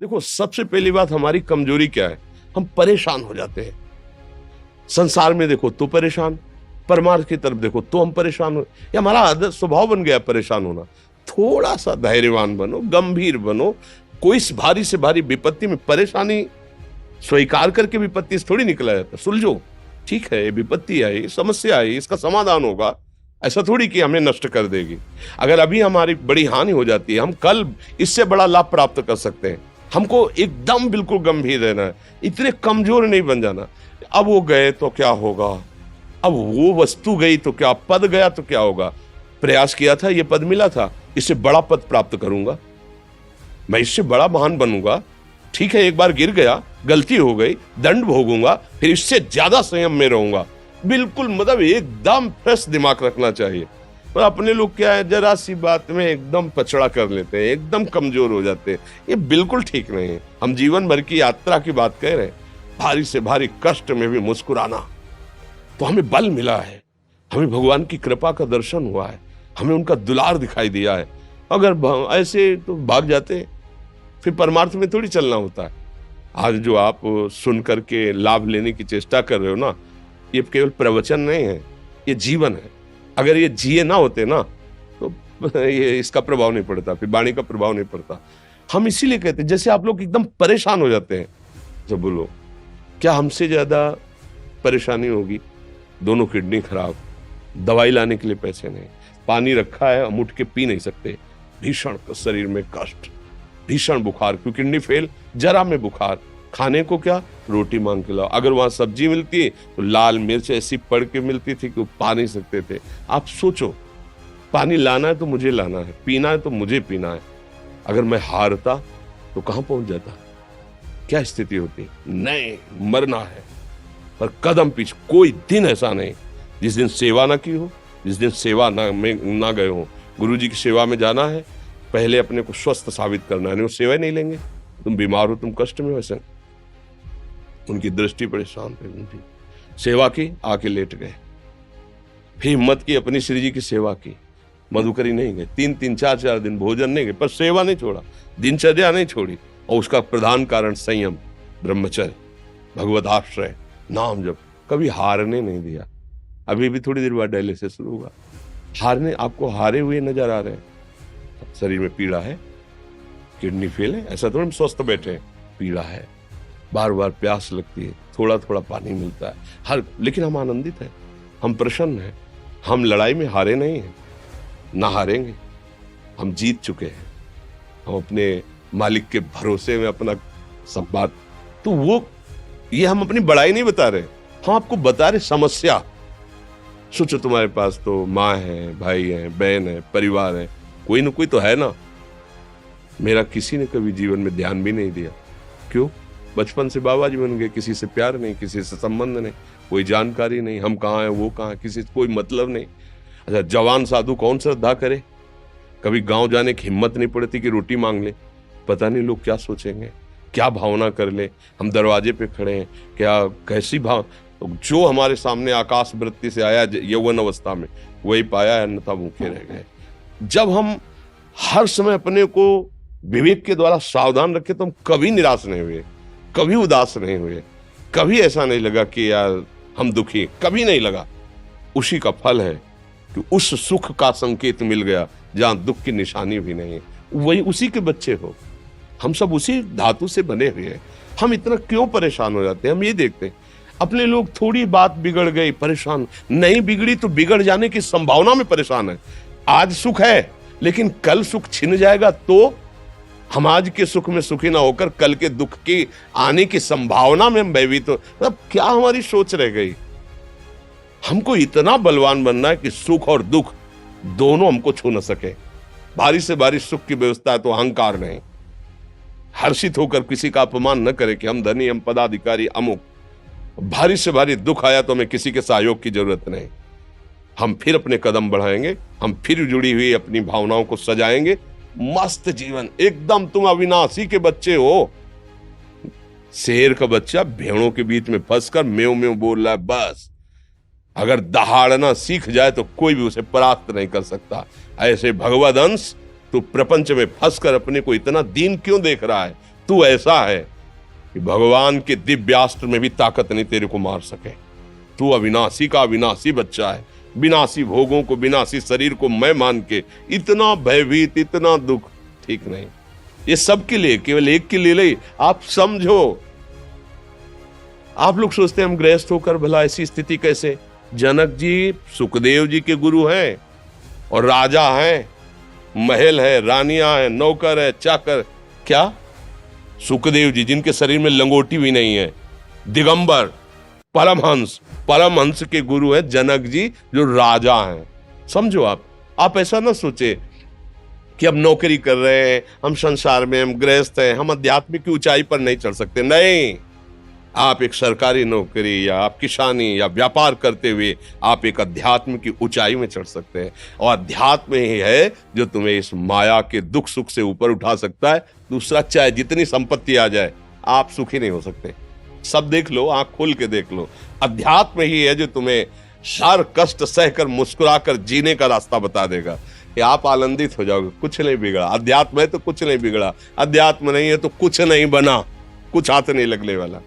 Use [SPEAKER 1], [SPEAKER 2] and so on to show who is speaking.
[SPEAKER 1] देखो, सबसे पहली बात हमारी कमजोरी क्या है? हम परेशान हो जाते हैं। संसार में देखो तो परेशान, परमार्थ की तरफ देखो तो हम परेशान हो। ये हमारा आदत स्वभाव बन गया परेशान होना। थोड़ा सा धैर्यवान बनो, गंभीर बनो। कोई इस भारी से भारी विपत्ति में परेशानी स्वीकार करके विपत्ति से थोड़ी निकला जाता। सुलझो, ठीक है, ये विपत्ति आई, समस्या आई, इसका समाधान होगा। ऐसा थोड़ी कि हमें नष्ट कर देगी। अगर अभी हमारी बड़ी हानि हो जाती है, हम कल इससे बड़ा लाभ प्राप्त कर सकते हैं। हमको एकदम बिल्कुल गंभीर रहना है, इतने कमजोर नहीं बन जाना। अब वो गए तो क्या होगा, अब वो वस्तु गई तो क्या, पद गया तो क्या होगा। प्रयास किया था, ये पद मिला था, इससे बड़ा पद प्राप्त करूंगा, मैं इससे बड़ा महान बनूंगा। ठीक है, एक बार गिर गया, गलती हो गई, दंड भोगूंगा, फिर इससे ज्यादा संयम में रहूंगा। बिल्कुल मतलब एकदम फ्रेश दिमाग रखना चाहिए। पर अपने लोग क्या है, जरा सी बात में एकदम पछड़ा कर लेते हैं, एकदम कमजोर हो जाते हैं। ये बिल्कुल ठीक नहीं है। हम जीवन भर की यात्रा की बात कह रहे हैं, भारी से भारी कष्ट में भी मुस्कुराना, तो हमें बल मिला है, हमें भगवान की कृपा का दर्शन हुआ है, हमें उनका दुलार दिखाई दिया है। अगर ऐसे तो भाग जाते, फिर परमार्थ में थोड़ी चलना होता है। आज जो आप सुन करके लाभ लेने की चेष्टा कर रहे हो ना, ये केवल प्रवचन नहीं है, ये जीवन है। अगर ये जिए ना होते ना, तो ये इसका प्रभाव नहीं पड़ता, फिर वाणी का प्रभाव नहीं पड़ता। हम इसीलिए कहते हैं, जैसे आप लोग एकदम परेशान हो जाते हैं जब बोलो, क्या हमसे ज्यादा परेशानी होगी? दोनों किडनी खराब, दवाई लाने के लिए पैसे नहीं, पानी रखा है हम उठ के पी नहीं सकते, भीषण शरीर में कष्ट, भीषण बुखार, क्योंकि किडनी फेल, जरा में बुखार, खाने को क्या, रोटी मांग के लाओ। अगर वहां सब्जी मिलती है तो लाल मिर्च ऐसी पड़ के मिलती थी कि वो पा नहीं सकते थे। आप सोचो, पानी लाना है तो मुझे लाना है, पीना है तो मुझे पीना है। अगर मैं हारता तो कहां पहुंच जाता, क्या स्थिति होती? नहीं, मरना है, पर कदम पीछे। कोई दिन ऐसा नहीं जिस दिन सेवा ना की हो, जिस दिन सेवा ना गए हो। गुरु जी की सेवा में जाना है, पहले अपने को स्वस्थ साबित करना है, नहीं वो सेवा नहीं लेंगे। तुम बीमार हो, तुम कष्ट में हो, ऐसे उनकी दृष्टि परेशान थे, उनकी सेवा की, आके लेट गए। फिर हिम्मत की, अपनी श्री जी की सेवा की, मधुकरी नहीं गए, 3-3 4-4 दिन भोजन नहीं गए, पर सेवा नहीं छोड़ा, दिनचर्या नहीं छोड़ी। और उसका प्रधान कारण संयम, ब्रह्मचर्य, भगवत आश्रय, नाम जप, कभी हारने नहीं दिया। अभी भी थोड़ी देर बाद डायलिसिस शुरू होगा, हारने, आपको हारे हुए नजर आ रहे हैं। शरीर में पीड़ा है, किडनी फेल है, ऐसा तो हम स्वस्थ बैठे हैं, पीड़ा है, बार बार प्यास लगती है, थोड़ा थोड़ा पानी मिलता है, लेकिन हम आनंदित हैं, हम प्रसन्न हैं। हम लड़ाई में हारे नहीं हैं, ना हारेंगे, हम जीत चुके हैं। हम अपने मालिक के भरोसे में अपना सब बात, तो वो ये हम अपनी बड़ाई नहीं बता रहे, हम आपको बता रहे समस्या। सोचो, तुम्हारे पास तो माँ है, भाई है, बहन है, परिवार है, कोई ना कोई तो है ना। मेरा किसी ने कभी जीवन में ध्यान भी नहीं दिया। क्यों? बचपन से बाबा जी बन गए, किसी से प्यार नहीं, किसी से संबंध नहीं, कोई जानकारी नहीं, हम कहाँ हैं, वो कहाँ है, किसी से कोई मतलब नहीं। अच्छा, जवान साधु कौन श्रद्धा करे? कभी गांव जाने की हिम्मत नहीं पड़ती कि रोटी मांग ले, पता नहीं लोग क्या सोचेंगे, क्या भावना कर ले। हम दरवाजे पे खड़े हैं, क्या कैसी भाव, जो हमारे सामने आकाश वृत्ति से आया यौवन अवस्था में, वही पाया, अन्यथा भूखे रह गए। जब हम हर समय अपने को विवेक के द्वारा सावधान रखे, तो हम कभी निराश नहीं हुए, कभी उदास नहीं हुए, कभी ऐसा नहीं लगा कि यार हम दुखी, कभी नहीं लगा। उसी का फल है कि उस सुख का संकेत मिल गया जहां दुख की निशानी भी नहीं है। वही उसी के बच्चे हो, हम सब उसी धातु से बने हुए हैं। हम इतना क्यों परेशान हो जाते हैं? हम ये देखते हैं, अपने लोग थोड़ी बात बिगड़ गई परेशान, नहीं बिगड़ी तो बिगड़ जाने की संभावना में परेशान है। आज सुख है, लेकिन कल सुख छिन जाएगा तो हम आज के सुख में सुखी ना होकर कल के दुख की आने की संभावना में हम भयभीत हो। मतलब क्या हमारी सोच रह गई? हमको इतना बलवान बनना है कि सुख और दुख दोनों हमको छू न सके। भारी से भारी सुख की व्यवस्था है तो अहंकार नहीं, हर्षित होकर किसी का अपमान न करे कि हम धनी, हम पदाधिकारी, अमुक। भारी से भारी दुख आया तो हमें किसी के सहयोग की जरूरत नहीं, हम फिर अपने कदम बढ़ाएंगे, हम फिर जुड़ी हुई अपनी भावनाओं को सजाएंगे। मस्त जीवन एकदम। तुम अविनाशी के बच्चे हो। शेर का बच्चा भेड़ों के बीच में फंसकर म्यों म्यों बोल रहा है, बस अगर दहाड़ना सीख जाए तो कोई भी उसे परास्त नहीं कर सकता। ऐसे भगवद अंश, तू प्रपंच में फंसकर अपने को इतना दीन क्यों देख रहा है? तू ऐसा है कि भगवान के दिव्यास्त्र में भी ताकत नहीं तेरे को मार सके। तू अविनाशी का अविनाशी बच्चा है। विनाशी भोगों को, विनाशी शरीर को मैं मान के इतना भयभीत, इतना दुख ठीक नहीं। ये सबके लिए, केवल एक के लिए नहीं। आप समझो, आप लोग सोचते हैं हम गृहस्थ होकर भला ऐसी स्थिति कैसे। जनक जी सुखदेव जी के गुरु हैं और राजा हैं, महल है, रानियां हैं, नौकर है, चाकर। क्या सुखदेव जी जिनके शरीर में लंगोटी भी नहीं है, दिगंबर, परमहंस के गुरु हैं जनक जी जो राजा हैं। समझो, आप ऐसा ना सोचे कि हम नौकरी कर रहे हैं, हम संसार में, हम गृहस्थ हैं, हम आध्यात्मिक की ऊंचाई पर नहीं चढ़ सकते। नहीं, आप एक सरकारी नौकरी या आप किसानी या व्यापार करते हुए आप एक अध्यात्म की ऊंचाई में चढ़ सकते हैं। और अध्यात्म ही है जो तुम्हें इस माया के दुख सुख से ऊपर उठा सकता है। दूसरा, चाहे जितनी संपत्ति आ जाए, आप सुखी नहीं हो सकते। सब देख लो, आंख खोल के देख लो। अध्यात्म ही है जो तुम्हें हर कष्ट सहकर मुस्कुराकर जीने का रास्ता बता देगा कि आप आनंदित हो जाओगे। कुछ नहीं बिगड़ा। अध्यात्म है तो कुछ नहीं बिगड़ा, अध्यात्म नहीं है तो कुछ नहीं बना, कुछ हाथ नहीं लगने वाला।